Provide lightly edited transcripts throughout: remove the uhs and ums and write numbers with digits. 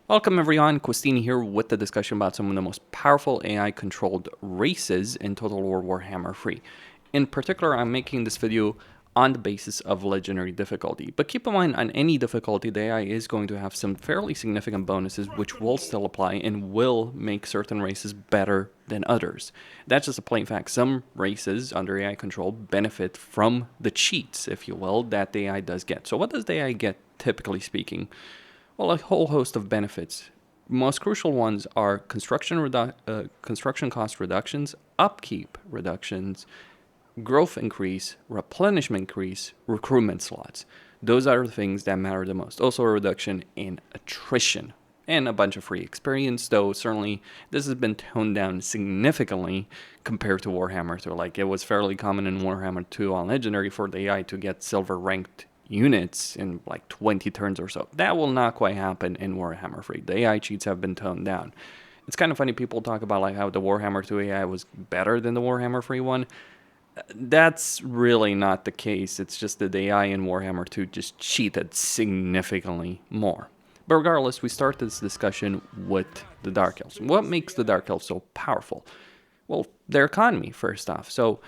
Welcome everyone, Quistini here with the discussion about some of the most powerful AI-controlled races in Total War Warhammer 3. In particular, I'm making this video on the basis of legendary difficulty, but keep in mind on any difficulty, the AI is going to have some fairly significant bonuses which will still apply and will make certain races better than others. That's just a plain fact. Some races under AI control benefit from the cheats, if you will, that the AI does get. So what does the AI get, typically speaking? Well, a whole host of benefits. Most crucial ones are construction cost reductions, upkeep reductions, growth increase, replenishment increase, recruitment slots. Those are the things that matter the most. Also a reduction in attrition and a bunch of free experience, though certainly this has been toned down significantly compared to Warhammer 2. Like, it was fairly common in Warhammer 2 on Legendary for the AI to get silver ranked units in like 20 turns or so. That will not quite happen in Warhammer 3. The AI cheats have been toned down. It's kind of funny, people talk about like how the Warhammer 2 AI was better than the Warhammer 3 one. That's really not the case. It's just that the AI in Warhammer 2 just cheated significantly more. But regardless, we start this discussion with the Dark Elves. What makes the Dark Elves so powerful? Well, their economy, first off. So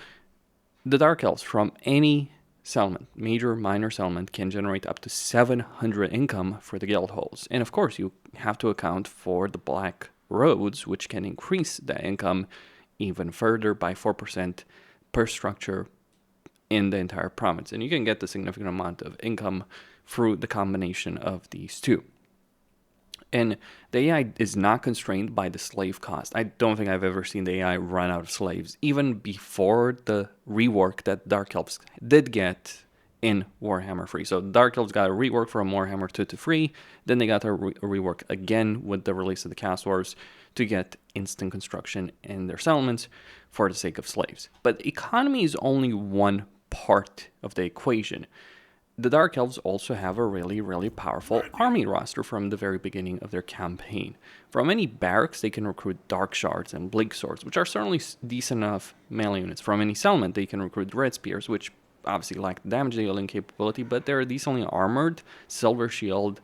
the Dark Elves, from any settlement, major, minor settlement, can generate up to 700 income for the guild halls. And of course, you have to account for the black roads, which can increase that income even further by 4% per structure in the entire province. And you can get a significant amount of income through the combination of these two. And the AI is not constrained by the slave cost. I don't think I've ever seen the AI run out of slaves, even before the rework that Dark Elves did get in Warhammer 3. So Dark Elves got a rework from Warhammer 2 to 3, then they got a rework again with the release of the Cast Wars to get instant construction in their settlements for the sake of slaves. But economy is only one part of the equation. The Dark Elves also have a really powerful army roster from the very beginning of their campaign. From any barracks, they can recruit Dark Shards and Bleak Swords, which are certainly decent enough melee units. From any settlement, they can recruit Red Spears, which obviously lack damage dealing capability, but they're a decently armored, Silver Shield,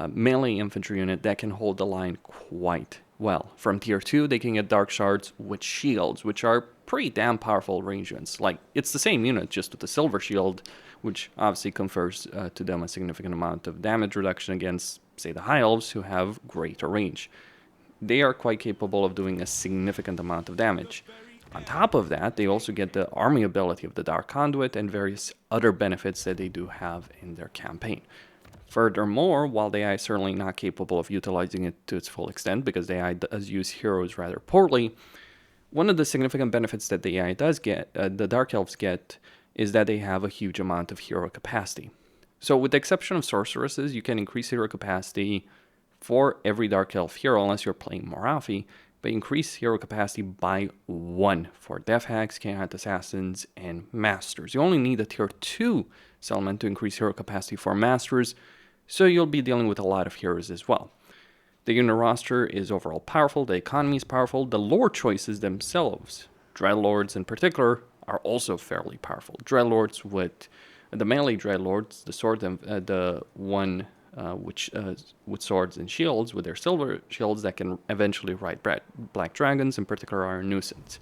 melee infantry unit that can hold the line quite well. From tier 2, they can get Dark Shards with shields, which are pretty damn powerful range units. Like, it's the same unit, just with the Silver Shield, which obviously confers to them a significant amount of damage reduction against, say, the High Elves, who have greater range. They are quite capable of doing a significant amount of damage. On top of that, they also get the army ability of the Dark Conduit and various other benefits that they do have in their campaign. Furthermore, while the AI is certainly not capable of utilizing it to its full extent, because the AI does use heroes rather poorly, one of the significant benefits that the AI does get, the Dark Elves get, is that they have a huge amount of hero capacity. So with the exception of sorceresses, you can increase hero capacity for every Dark Elf hero, unless you're playing Morathi, but increase hero capacity by 1 for Death Hags, Canine Assassins, and Masters. You only need a tier 2 settlement to increase hero capacity for Masters, so you'll be dealing with a lot of heroes as well. The unit roster is overall powerful, the economy is powerful, the lore choices themselves, Dreadlords in particular, are also fairly powerful. Dreadlords with the melee Dreadlords, the sword, the one with swords and shields, with their silver shields that can eventually ride black dragons, in particular, are a nuisance.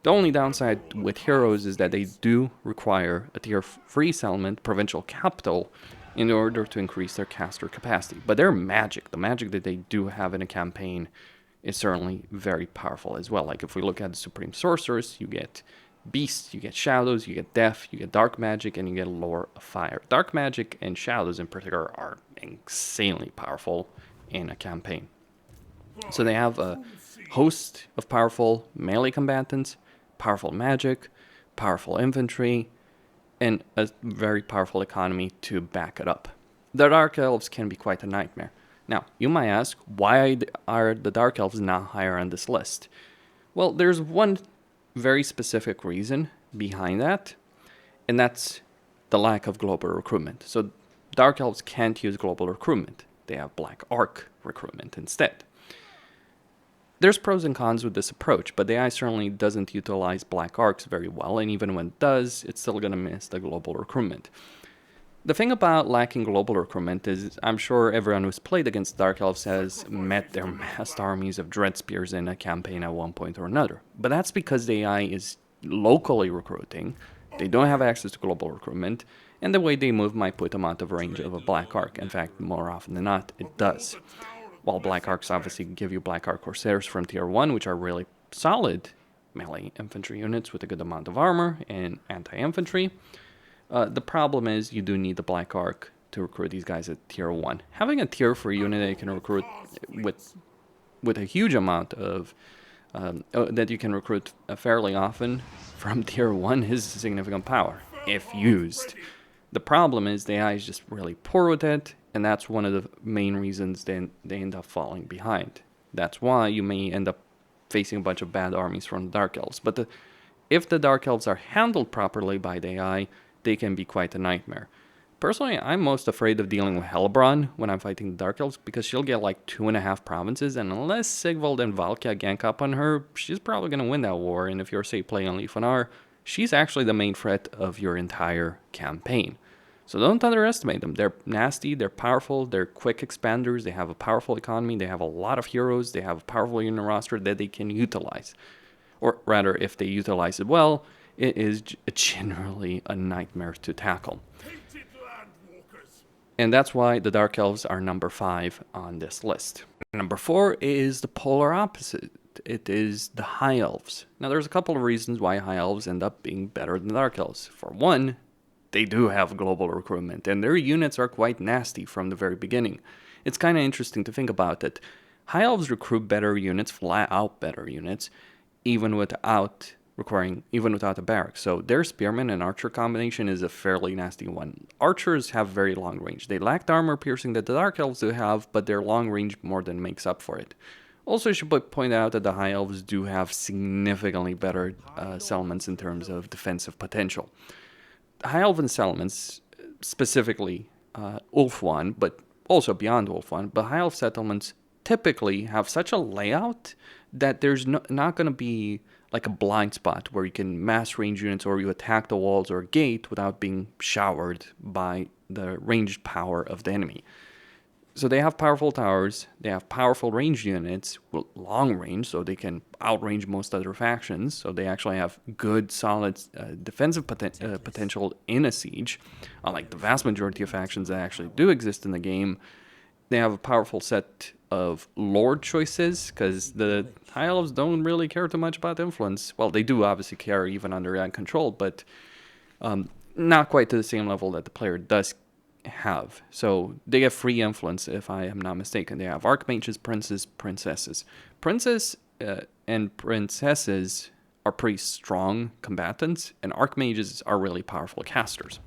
The only downside with heroes is that they do require a tier 3 settlement, provincial capital, in order to increase their caster capacity. But their magic, the magic that they do have in a campaign, is certainly very powerful as well. Like, if we look at the Supreme Sorcerers, you get Beasts, you get Shadows, you get Death, you get Dark Magic, and you get Lore of Fire. Dark Magic and Shadows in particular are insanely powerful in a campaign. So they have a host of powerful melee combatants, powerful magic, powerful infantry, and a very powerful economy to back it up. The Dark Elves can be quite a nightmare. Now, you might ask, why are the Dark Elves not higher on this list? Well, there's one very specific reason behind that, and that's the lack of global recruitment. So Dark Elves can't use global recruitment. They have Black Arc recruitment instead. There's pros and cons with this approach, but the AI certainly doesn't utilize Black Arcs very well, and even when it does, it's still going to miss the global recruitment. The thing about lacking global recruitment is I'm sure everyone who's played against Dark Elves has met their massed armies of Dread Spears in a campaign at one point or another. But that's because the AI is locally recruiting, they don't have access to global recruitment, and the way they move might put them out of range of a Black Arc. In fact, more often than not, it does. While Black Arcs obviously give you Black Arc Corsairs from Tier 1, which are really solid melee infantry units with a good amount of armor and anti-infantry, the problem is you do need the Black Arc to recruit these guys at Tier 1. Having a Tier 3 unit that you can recruit with a huge amount of that you can recruit fairly often from Tier 1 is significant power, if used. The problem is the AI is just really poor with it, and that's one of the main reasons they end up falling behind. That's why you may end up facing a bunch of bad armies from the Dark Elves. But if the Dark Elves are handled properly by the AI, they can be quite a nightmare. Personally, I'm most afraid of dealing with Helbron when I'm fighting the Dark Elves, because she'll get like 2.5 provinces, and unless Sigvald and Valkia gank up on her, she's probably going to win that war, and if you're, say, playing on Lifanar, she's actually the main threat of your entire campaign. So don't underestimate them. They're nasty, they're powerful, they're quick expanders, they have a powerful economy, they have a lot of heroes, they have a powerful unit roster that they can utilize. Or rather, if they utilize it well, it is generally a nightmare to tackle. And that's why the Dark Elves are number 5 on this list. Number 4 is the polar opposite. It is the High Elves. Now there's a couple of reasons why High Elves end up being better than Dark Elves. For one, they do have global recruitment, and their units are quite nasty from the very beginning. It's kind of interesting to think about it. High Elves recruit better units, flat out better units, even without a barrack. So their spearman and archer combination is a fairly nasty one. Archers have very long range. They lack the armor piercing that the Dark Elves do have, but their long range more than makes up for it. Also, I should point out that the High Elves do have significantly better settlements in terms of defensive potential. High Elven settlements, specifically Ulfwan, but also beyond Ulfwan, but High Elf settlements typically have such a layout that there's not going to be like a blind spot where you can mass range units or you attack the walls or gate without being showered by the ranged power of the enemy. So they have powerful towers, they have powerful ranged units with long range, so they can outrange most other factions, so they actually have good, solid defensive potential in a siege, unlike the vast majority of factions that actually do exist in the game. They have a powerful set of lord choices, because the High Elves don't really care too much about influence. Well, they do obviously care even under AI control, but not quite to the same level that the player does have. So they have free influence, if I am not mistaken. They have archmages, princes, princesses. Princes and princesses are pretty strong combatants, and archmages are really powerful casters.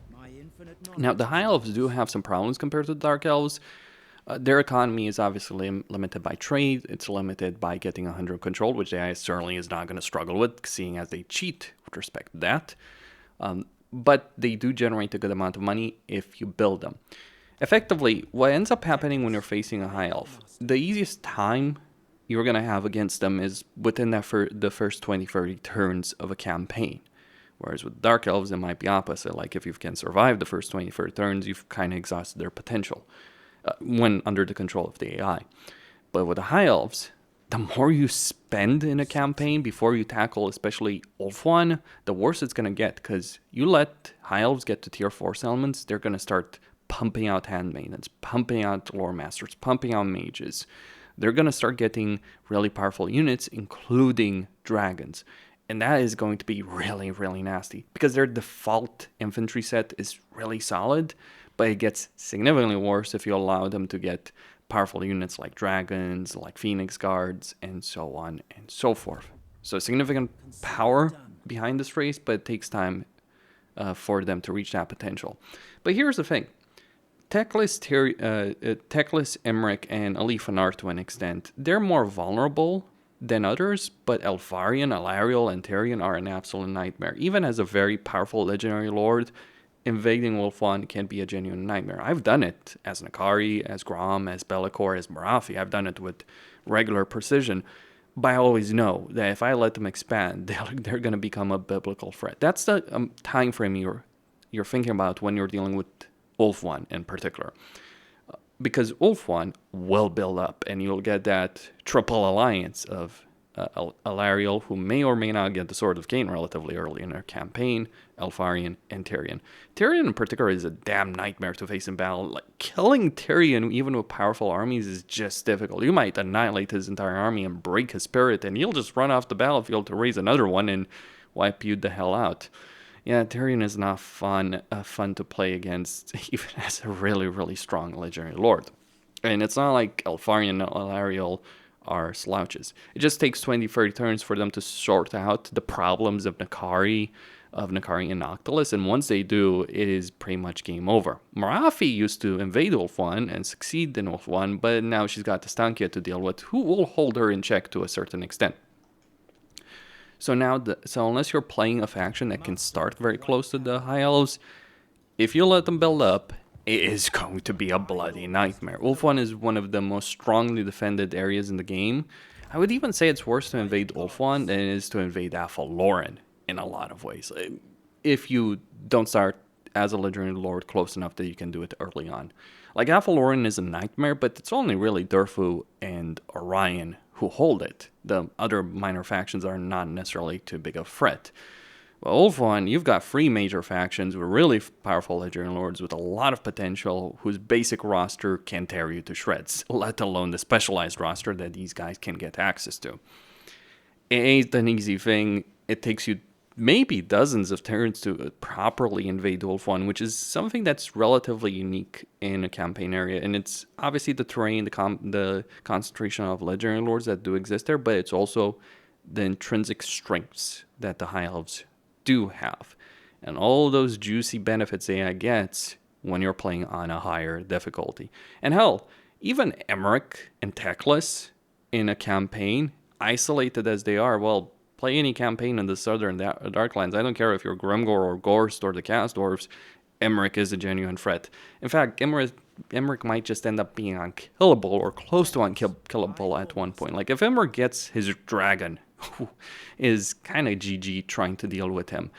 Now, the High Elves do have some problems compared to the Dark Elves. Their economy is obviously limited by trade. It's limited by getting 100 control, which AI certainly is not going to struggle with, seeing as they cheat with respect to that. But they do generate a good amount of money if you build them. Effectively, what ends up happening when you're facing a High Elf, the easiest time you're going to have against them is within the first 20-30 turns of a campaign. Whereas with Dark Elves, it might be opposite. Like if you can survive the first 20-30 turns, you've kind of exhausted their potential when under the control of the AI. But with the High Elves, the more you spend in a campaign before you tackle especially Ulfwan, the worse it's going to get, because you let High Elves get to tier 4 settlements, they're going to start pumping out handmaidens, pumping out lore masters, pumping out mages. They're going to start getting really powerful units, including dragons. And that is going to be really, really nasty, because their default infantry set is really solid, but it gets significantly worse if you allow them to get powerful units like dragons, like phoenix guards, and so on and so forth. So significant power behind this race, but it takes time for them to reach that potential. But here's the thing. Teclis, Emmerich, and Alifanar, to an extent, they're more vulnerable than others, but Elfarion, Alariel, and Tyrion are an absolute nightmare. Even as a very powerful legendary lord, invading Ulfwan can be a genuine nightmare. I've done it as Nakari, as Grom, as Be'lakor, as Marathi. I've done it with regular precision. But I always know that if I let them expand, they're going to become a biblical threat. That's the time frame you're thinking about when you're dealing with Wolf 1 in particular. Because Wolf 1 will build up, and you'll get that triple alliance of Alariel, who may or may not get the Sword of Cain relatively early in their campaign, Elfarian, and Tyrion. Tyrion in particular is a damn nightmare to face in battle. Like, killing Tyrion, even with powerful armies, is just difficult. You might annihilate his entire army and break his spirit, and he'll just run off the battlefield to raise another one and wipe you the hell out. Yeah, Tyrion is not fun to play against, even as a really, really strong legendary lord. And it's not like Elfarian and Alariel are slouches. It just takes 20, 30 turns for them to sort out the problems of Nakari and Noctilus, and once they do, it is pretty much game over. Marafi used to invade Wolf 1 and succeed in Wolf 1, but now she's got Stankia to deal with, who will hold her in check to a certain extent. So now, so unless you're playing a faction that can start very close to the High Elves, if you let them build up, it is going to be a bloody nightmare. Wolf 1 is one of the most strongly defended areas in the game. I would even say it's worse to invade Wolf 1 than it is to invade Lorem in a lot of ways. If you don't start as a legendary lord close enough that you can do it early on. Like, Lorem is a nightmare, but it's only really Durfu and Orion who hold it. The other minor factions are not necessarily too big of a threat. Well, Wolf 1, you've got 3 major factions with really powerful legendary lords with a lot of potential, whose basic roster can tear you to shreds, let alone the specialized roster that these guys can get access to. It ain't an easy thing. It takes you maybe dozens of turns to properly invade Wolf 1, which is something that's relatively unique in a campaign area. And it's obviously the terrain, the concentration of legendary lords that do exist there, but it's also the intrinsic strengths that the High Elves do have. And all those juicy benefits AI gets when you're playing on a higher difficulty. And hell, even Emeric and Teclis in a campaign, isolated as they are, well, play any campaign in the Southern Darklands. I don't care if you're Grimgor or Gorst or the Cast Dwarves, Emeric is a genuine threat. In fact, Emeric might just end up being unkillable or close to unkillable at one point. Like, if Emeric gets his dragon, who is kind of GG trying to deal with him,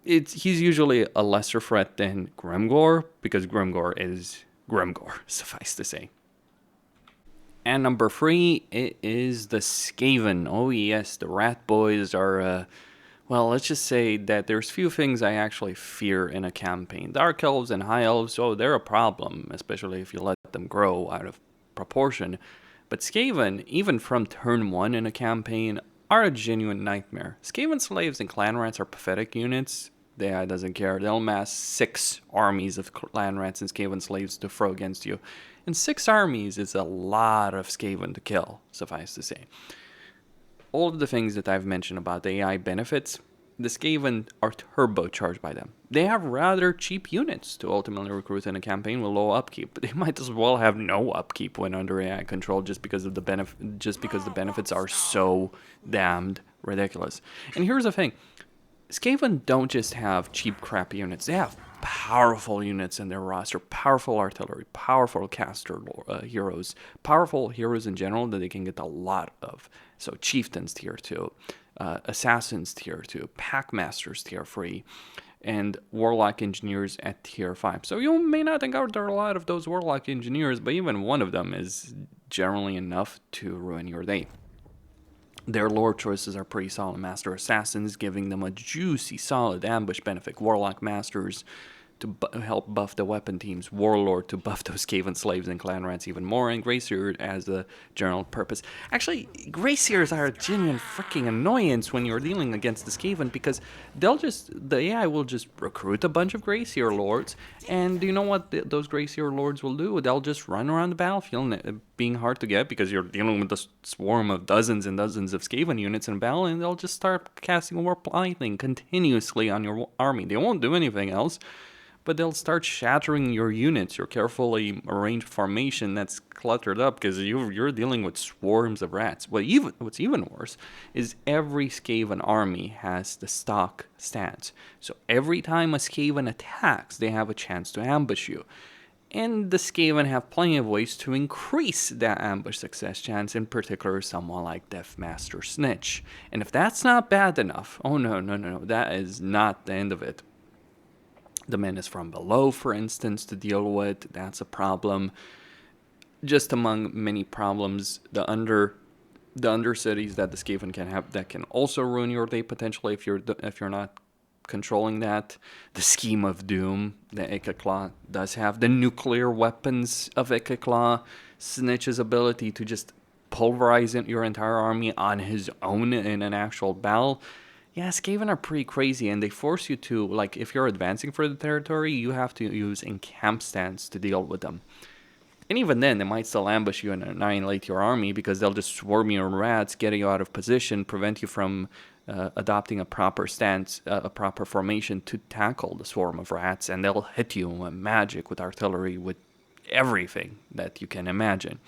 he's usually a lesser threat than Grimgor, because Grimgor is Grimgor, suffice to say. And number 3, it is the Skaven. Oh yes, the Rat Boys are, well, let's just say that there's few things I actually fear in a campaign. Dark Elves and High Elves, oh, they're a problem, especially if you let them grow out of proportion. But Skaven, even from turn 1 in a campaign, are a genuine nightmare. Skaven slaves and clan rats are pathetic units. AI doesn't care. They'll mass 6 armies of clan rats and Skaven slaves to throw against you. And 6 armies is a lot of Skaven to kill, suffice to say. All of the things that I've mentioned about the AI benefits, the Skaven are turbocharged by them. They have rather cheap units to ultimately recruit in a campaign with low upkeep, but they might as well have no upkeep when under AI control just because of the benefits are so damned ridiculous. And here's the thing. Skaven don't just have cheap, crappy units. They have powerful units in their roster, powerful artillery, powerful caster heroes, powerful heroes in general that they can get a lot of. So chieftains tier 2, assassins tier 2, packmasters tier 3, and warlock engineers at tier 5. So you may not think there are a lot of those warlock engineers, but even one of them is generally enough to ruin your day. Their lore choices are pretty solid. Master Assassins, giving them a juicy, solid ambush benefit. Warlock Masters to help buff the weapon teams. Warlord to buff those Skaven slaves and clan rats even more. And Greyseer as a general purpose. Actually, Greyseers are a genuine freaking annoyance when you're dealing against the Skaven, because the AI will just recruit a bunch of Greyseer lords. And do you know what those Greyseer lords will do? They'll just run around the battlefield, being hard to get because you're dealing with a swarm of dozens and dozens of Skaven units in battle, and they'll just start casting Warp Lightning continuously on your army. They won't do anything else, but they'll start shattering your units, your carefully arranged formation that's cluttered up, because you're dealing with swarms of rats. What's even worse is every Skaven army has the stock stats. So every time a Skaven attacks, they have a chance to ambush you. And the Skaven have plenty of ways to increase that ambush success chance, in particular someone like Deathmaster Snitch. And if that's not bad enough, oh no, that is not the end of it. the menace from below, for instance, to deal with. That's a problem. Just among many problems, the undercities that the Skaven can have that can also ruin your day potentially if you're not controlling that. The scheme of doom that Ikeclaw does have, the nuclear weapons of Ikeclaw, Snitch's ability to just pulverize your entire army on his own in an actual battle. Yeah, Skaven are pretty crazy, and they force you to, like, if you're advancing for the territory, you have to use encamp stance to deal with them. And even then, they might still ambush you and annihilate your army because they'll just swarm you in rats, get you out of position, prevent you from adopting a proper stance, a proper formation to tackle the swarm of rats, and they'll hit you with magic, with artillery, with everything that you can imagine.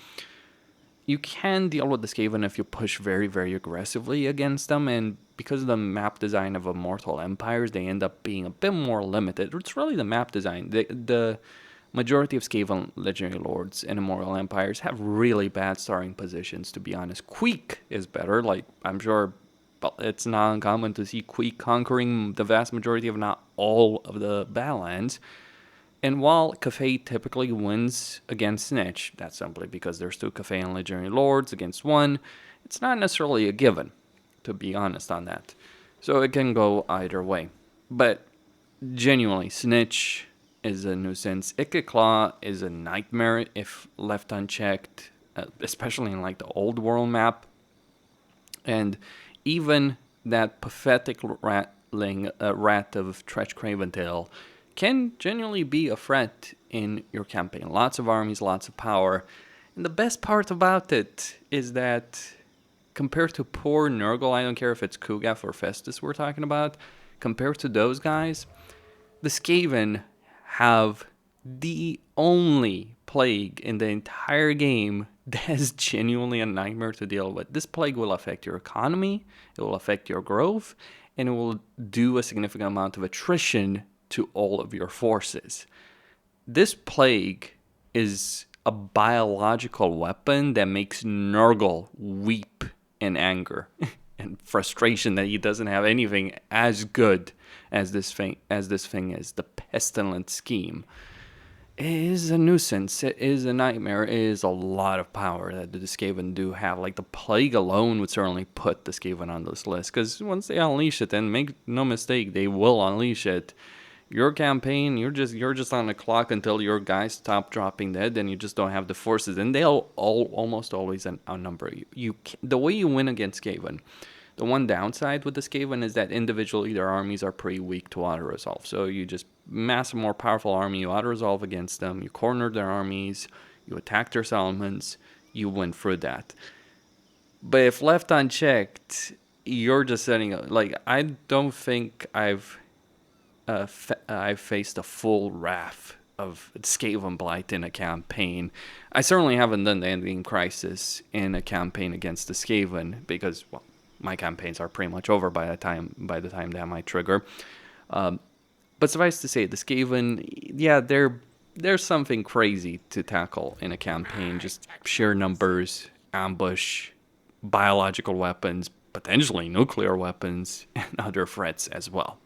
You can deal with the Skaven if you push very, very aggressively against them, and because of the map design of Immortal Empires, they end up being a bit more limited. It's really the map design. The majority of Skaven Legendary Lords and Immortal Empires have really bad starting positions, to be honest. Queek is better. Like, I'm sure it's not uncommon to see Queek conquering the vast majority, if not all, of the Battlelands. And while Cafe typically wins against Snitch, that's simply because there's 2 Cafe and Legendary Lords against 1, it's not necessarily a given, to be honest on that. So it can go either way. But genuinely, Snitch is a nuisance. Ikeclaw is a nightmare if left unchecked, especially in like the old world map. And even that pathetic rat of Tretch Craventail can genuinely be a threat in your campaign. Lots of armies, lots of power. And the best part about it is that compared to poor Nurgle, I don't care if it's Kugaf or Festus we're talking about, compared to those guys, the Skaven have the only plague in the entire game that is genuinely a nightmare to deal with. This plague will affect your economy, it will affect your growth, and it will do a significant amount of attrition to all of your forces. This plague is a biological weapon that makes Nurgle weep in anger and frustration that he doesn't have anything as good as this thing is. The pestilent scheme. It is a nuisance. It is a nightmare. It is a lot of power that the Skaven do have. Like, the plague alone would certainly put the Skaven on this list, because once they unleash it, and make no mistake, they will unleash it. Your campaign, you're just on the clock until your guys stop dropping dead, and you just don't have the forces, and they'll almost always outnumber you. The way you win against Skaven, the one downside with the Skaven is that individually their armies are pretty weak to auto-resolve. So you just mass a more powerful army, you auto-resolve against them, you corner their armies, you attack their settlements, you win through that. But if left unchecked, you're just setting up. Like, I don't think I've faced a full wrath of Skaven Blight in a campaign. I certainly haven't done the Endgame Crisis in a campaign against the Skaven, because, well, my campaigns are pretty much over by the time that might trigger. But suffice to say, the Skaven, yeah, there's something crazy to tackle in a campaign. Just sheer numbers, ambush, biological weapons, potentially nuclear weapons, and other threats as well.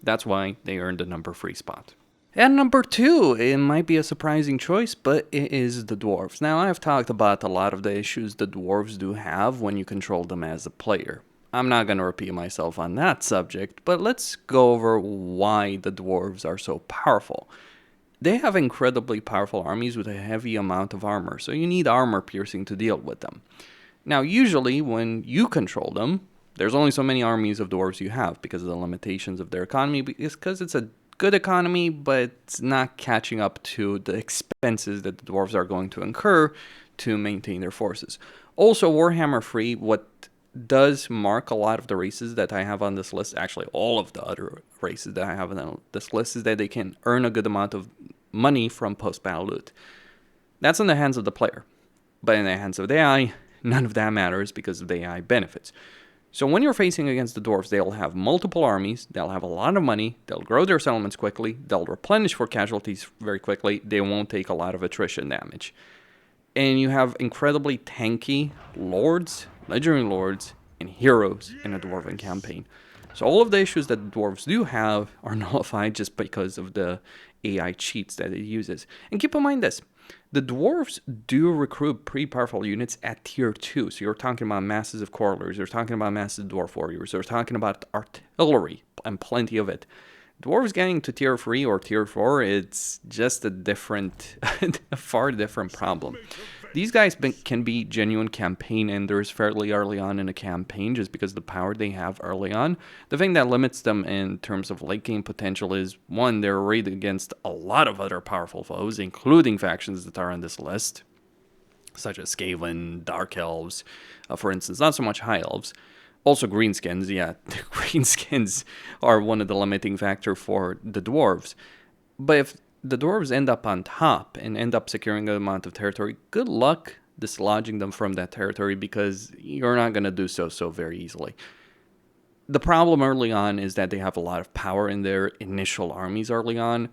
That's why they earned the number 3 spot. And number 2, it might be a surprising choice, but it is the Dwarves. Now, I've talked about a lot of the issues the Dwarves do have when you control them as a player. I'm not going to repeat myself on that subject, but let's go over why the Dwarves are so powerful. They have incredibly powerful armies with a heavy amount of armor, so you need armor piercing to deal with them. Now, usually when you control them, there's only so many armies of Dwarves you have because of the limitations of their economy, because it's a good economy, but it's not catching up to the expenses that the Dwarves are going to incur to maintain their forces. Also, Warhammer 3, what does mark a lot of the races that I have on this list, actually all of the other races that I have on this list, is that they can earn a good amount of money from post-battle loot. That's in the hands of the player. But in the hands of the AI, none of that matters because of the AI benefits. So when you're facing against the Dwarves, they'll have multiple armies, they'll have a lot of money, they'll grow their settlements quickly, they'll replenish for casualties very quickly, they won't take a lot of attrition damage. And you have incredibly tanky lords, legendary lords, and heroes in a Dwarven campaign. So all of the issues that the dwarves do have are nullified just because of the AI cheats that it uses. And keep in mind this, the dwarves do recruit pretty powerful units at tier 2. So you're talking about masses of corridors, you're talking about massive dwarf warriors, you're talking about artillery and plenty of it. Dwarves getting to tier 3 or tier 4, it's just a different, a far different problem. These guys can be genuine campaign enders fairly early on in a campaign just because of the power they have early on. The thing that limits them in terms of late game potential is, one, they're arrayed against a lot of other powerful foes, including factions that are on this list, such as Skaven, Dark Elves, for instance, not so much High Elves. Also Greenskins, yeah, the Greenskins are one of the limiting factor for the Dwarves. But if the Dwarves end up on top and end up securing a amount of territory, good luck dislodging them from that territory because you're not going to do so very easily. The problem early on is that they have a lot of power in their initial armies early on.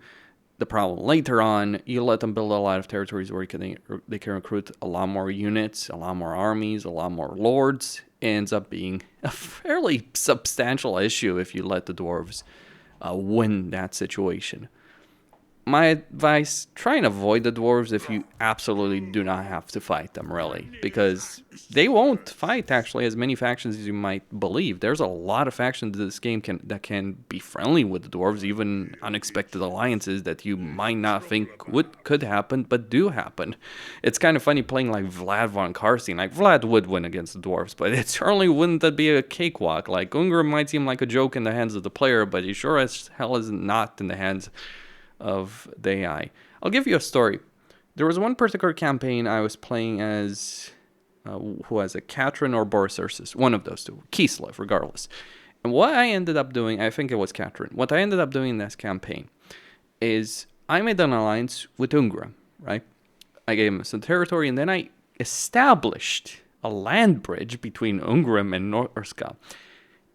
The problem later on, you let them build a lot of territories where they can recruit a lot more units, a lot more armies, a lot more lords. It ends up being a fairly substantial issue if you let the dwarves win that situation. My advice, try and avoid the dwarves if you absolutely do not have to fight them, really. Because they won't fight, actually, as many factions as you might believe. There's a lot of factions in this game that can be friendly with the dwarves, even unexpected alliances that you might not think could happen, but do happen. It's kind of funny playing like Vlad von Karstein. Like, Vlad would win against the dwarves, but it certainly wouldn't that be a cakewalk. Like, Ungrim might seem like a joke in the hands of the player, but he sure as hell is not in the hands of the AI. I'll give you a story. There was one particular campaign I was playing as, who was it, Katrin or Boris Ursus, one of those two, Kislev, regardless. And what I ended up doing, I think it was Katrin, what I ended up doing in this campaign is I made an alliance with Ungrim, right? I gave him some territory, and then I established a land bridge between Ungrim and Norska.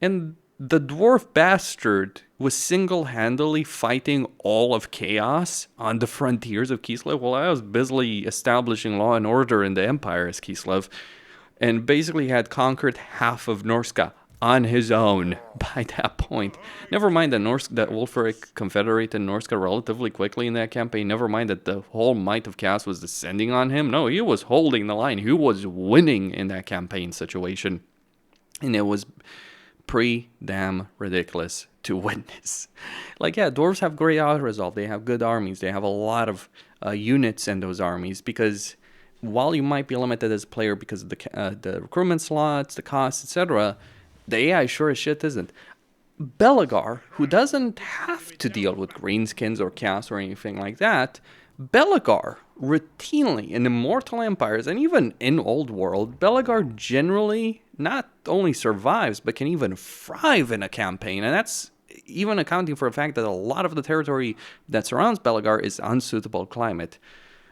And the dwarf bastard was single-handedly fighting all of chaos on the frontiers of Kislev while I was busily establishing law and order in the empire as Kislev, and basically had conquered half of Norska on his own by that point. Never mind that Wolferic confederated Norska relatively quickly in that campaign. Never mind that the whole might of chaos was descending on him. No, he was holding the line. He was winning in that campaign situation. And it was pretty damn ridiculous to witness. Like, yeah, dwarves have great out-resolve. They have good armies. They have a lot of units in those armies because while you might be limited as a player because of the recruitment slots, the costs, etc., the AI sure as shit isn't. Belegar, who doesn't have to deal with greenskins or chaos or anything like that, Belegar routinely in Immortal Empires and even in Old World, Belegar generally not only survives but can even thrive in a campaign, and that's even accounting for the fact that a lot of the territory that surrounds Belegar is unsuitable climate.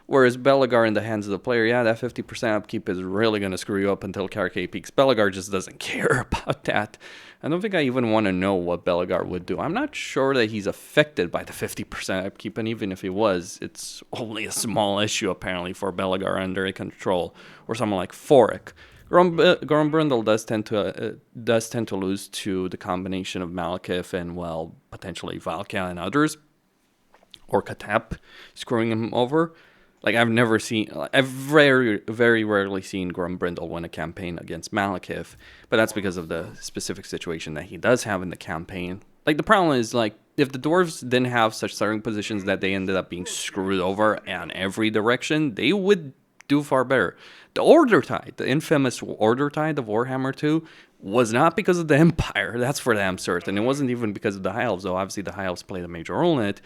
Whereas Belegar in the hands of the player, yeah, that 50% upkeep is really going to screw you up until Karkay peaks. Belegar just doesn't care about that. I don't think I even want to know what Belegar would do. I'm not sure that he's affected by the 50% upkeep, and even if he was, it's only a small issue apparently for Belegar under control. Or someone like Forik. Gormbrindle does tend to lose to the combination of Malekith and, well, potentially Valkia and others. Or Katep screwing him over. Like, I've very rarely seen Gormbrindle win a campaign against Malekith, but that's because of the specific situation that he does have in the campaign. Like, the problem is, like, if the dwarves didn't have such starting positions that they ended up being screwed over in every direction, they would do far better. The Order Tide, the infamous Order Tide of Warhammer 2, was not because of the Empire, that's for damn certain. It wasn't even because of the High Elves, though obviously the High Elves played a major role in it.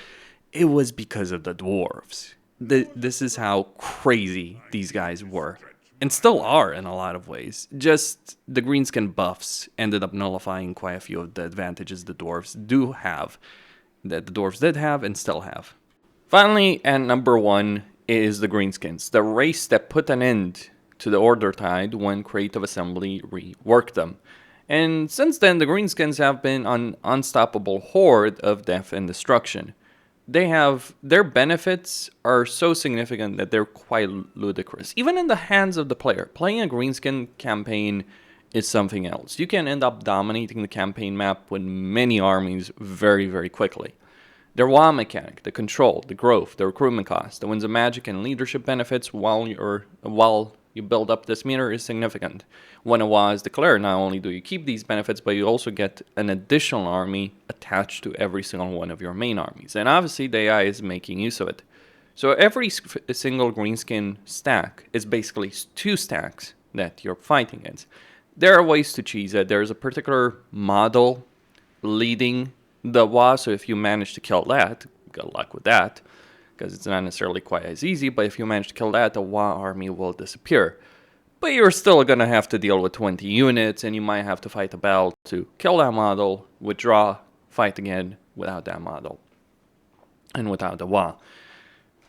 It was because of the dwarves. This is how crazy these guys were, and still are in a lot of ways. Just the greenskin buffs ended up nullifying quite a few of the advantages the dwarves do have, that the dwarves did have and still have. Finally, at number 1 is the greenskins, the race that put an end to the Order Tide when Creative Assembly reworked them. And since then, the greenskins have been an unstoppable horde of death and destruction. Their benefits are so significant that they're quite ludicrous. Even in the hands of the player, playing a greenskin campaign is something else. You can end up dominating the campaign map with many armies very, very quickly. Their WoW mechanic, the control, the growth, the recruitment cost, the winds of magic and leadership benefits while you build up this meter is significant. When a WoW is declared, not only do you keep these benefits, but you also get an additional army attached to every single one of your main armies. And obviously the AI is making use of it. So every single greenskin stack is basically 2 stacks that you're fighting against. There are ways to cheese it. There's a particular model leading the WoW, so if you manage to kill that, good luck with that, because it's not necessarily quite as easy, but if you manage to kill that, the WoW army will disappear. But you're still going to have to deal with 20 units, and you might have to fight a battle to kill that model, withdraw, fight again without that model, and without the WoW.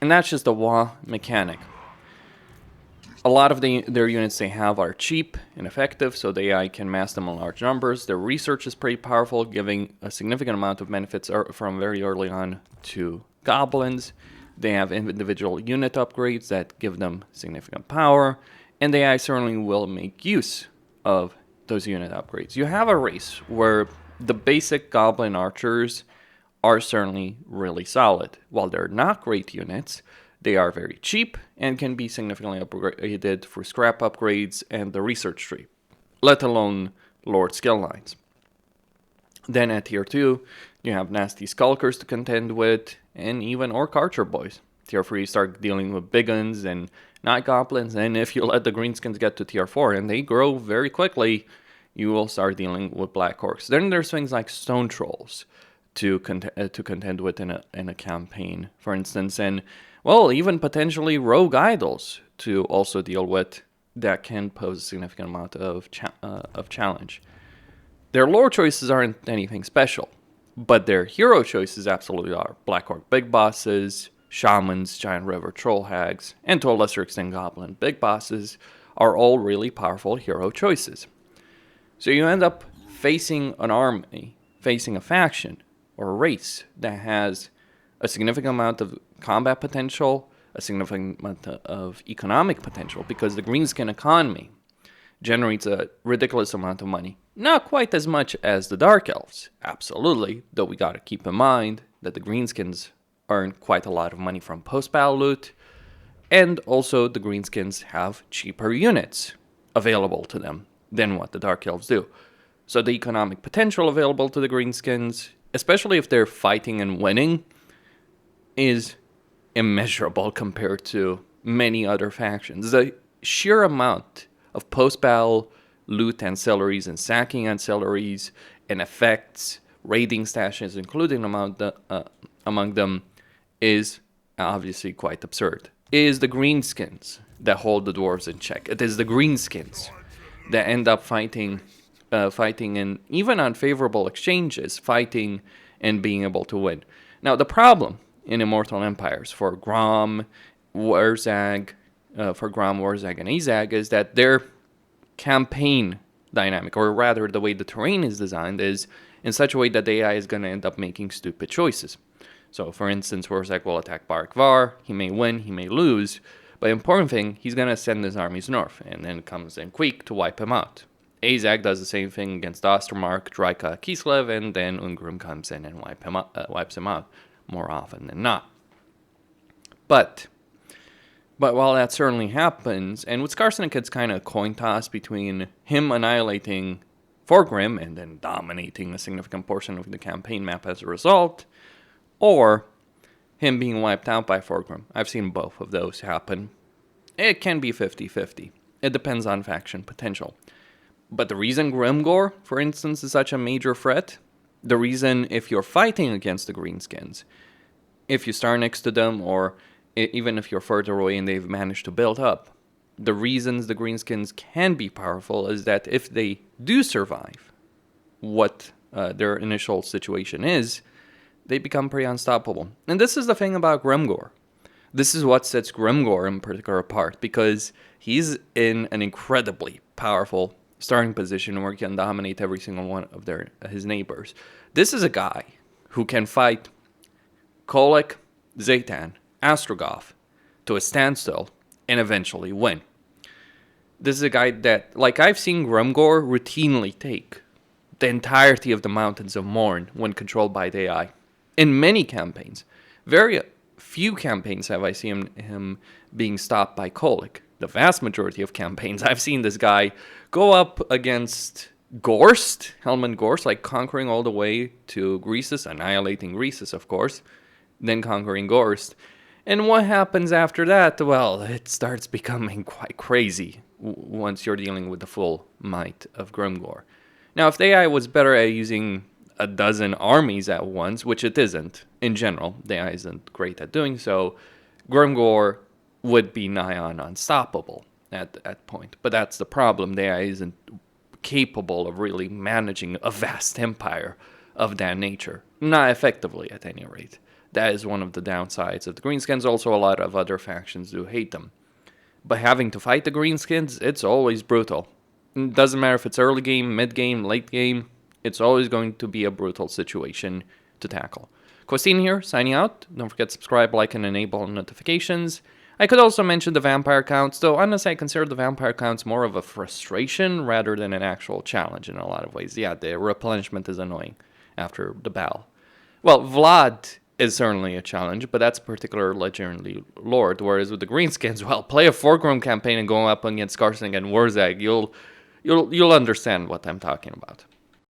And that's just the WoW mechanic. A lot of their units they have are cheap and effective, so the AI can mass them in large numbers. Their research is pretty powerful, giving a significant amount of benefits from very early on to goblins. They have individual unit upgrades that give them significant power, and the AI certainly will make use of those unit upgrades. You have a race where the basic goblin archers are certainly really solid. While they're not great units, they are very cheap and can be significantly upgraded for scrap upgrades and the research tree, let alone Lord skill lines. Then at tier 2, you have nasty skulkers to contend with, and even orc archer boys. Tier 3, you start dealing with big guns and night goblins, and if you let the greenskins get to tier 4, and they grow very quickly, you will start dealing with black orcs. Then there's things like stone trolls to contend with in a campaign, for instance, and well, even potentially rogue idols to also deal with that can pose a significant amount of challenge. Their lore choices aren't anything special, but their hero choices absolutely are. Black Orc big bosses, shamans, giant river troll hags, and to a lesser extent goblin big bosses are all really powerful hero choices. So you end up facing an army, facing a faction or a race that has a significant amount of combat potential, a significant amount of economic potential, because the greenskin economy generates a ridiculous amount of money. Not quite as much as the Dark Elves, absolutely, though we gotta keep in mind that the greenskins earn quite a lot of money from post-battle loot, and also the greenskins have cheaper units available to them than what the Dark Elves do. So the economic potential available to the greenskins, especially if they're fighting and winning, is immeasurable compared to many other factions. The sheer amount of post-battle loot ancillaries and sacking ancillaries and effects, raiding stashes, including among them, is obviously quite absurd. It is the greenskins that hold the dwarves in check. It is the greenskins that end up fighting in even unfavorable exchanges, fighting and being able to win. Now, the problem in Immortal Empires for Grom, Warzag, and Azag is that their campaign dynamic, or rather the way the terrain is designed, is in such a way that the AI is going to end up making stupid choices. So, for instance, Warzag will attack Barak Var. He may win, he may lose, but the important thing, he's going to send his armies north, and then comes in Queek to wipe him out. Azag does the same thing against Ostermark, Draika, Kislev, and then Ungrim comes in and wipes him out more often than not. But while that certainly happens, and with Skarsenik it's kind of a coin toss between him annihilating Forgrim and then dominating a significant portion of the campaign map as a result, or him being wiped out by Forgrim. I've seen both of those happen. It can be 50-50. It depends on faction potential. But the reason Grimgor, for instance, is such a major threat, the reason if you're fighting against the greenskins, if you start next to them, or even if you're further away and they've managed to build up, the reasons the greenskins can be powerful is that if they do survive what their initial situation is, they become pretty unstoppable. And this is the thing about Grimgor. This is what sets Grimgor in particular apart, because he's in an incredibly powerful starting position where he can dominate every single one of his neighbors. This is a guy who can fight Kolek, Zaytan, Astrogoth to a standstill and eventually win. This is a guy that, like, I've seen Grumgor routinely take the entirety of the Mountains of Morn when controlled by the AI. In many campaigns. Very few campaigns have I seen him being stopped by Kolic. The vast majority of campaigns, I've seen this guy go up against Gorst, Helman Gorst, like conquering all the way to Greasus, annihilating Greasus, of course, then conquering Gorst. And what happens after that? Well, it starts becoming quite crazy once you're dealing with the full might of Grumgor. Now, if the AI was better at using a dozen armies at once, which it isn't in general, the AI isn't great at doing so, Grumgor would be nigh on unstoppable at that point. But that's the problem. The AI isn't capable of really managing a vast empire of that nature. Not effectively, at any rate. That is one of the downsides of the Greenskins. Also, a lot of other factions do hate them. But having to fight the Greenskins, it's always brutal. It doesn't matter if it's early game, mid game, late game. It's always going to be a brutal situation to tackle. Costin here, signing out. Don't forget to subscribe, like, and enable notifications. I could also mention the vampire counts, though honestly I consider the vampire counts more of a frustration rather than an actual challenge in a lot of ways. Yeah, the replenishment is annoying after the battle. Well, Vlad is certainly a challenge, but that's a particular legendary lord, whereas with the Greenskins, well, play a foreground campaign and go up against Skarsnik and Warzag, you'll understand what I'm talking about.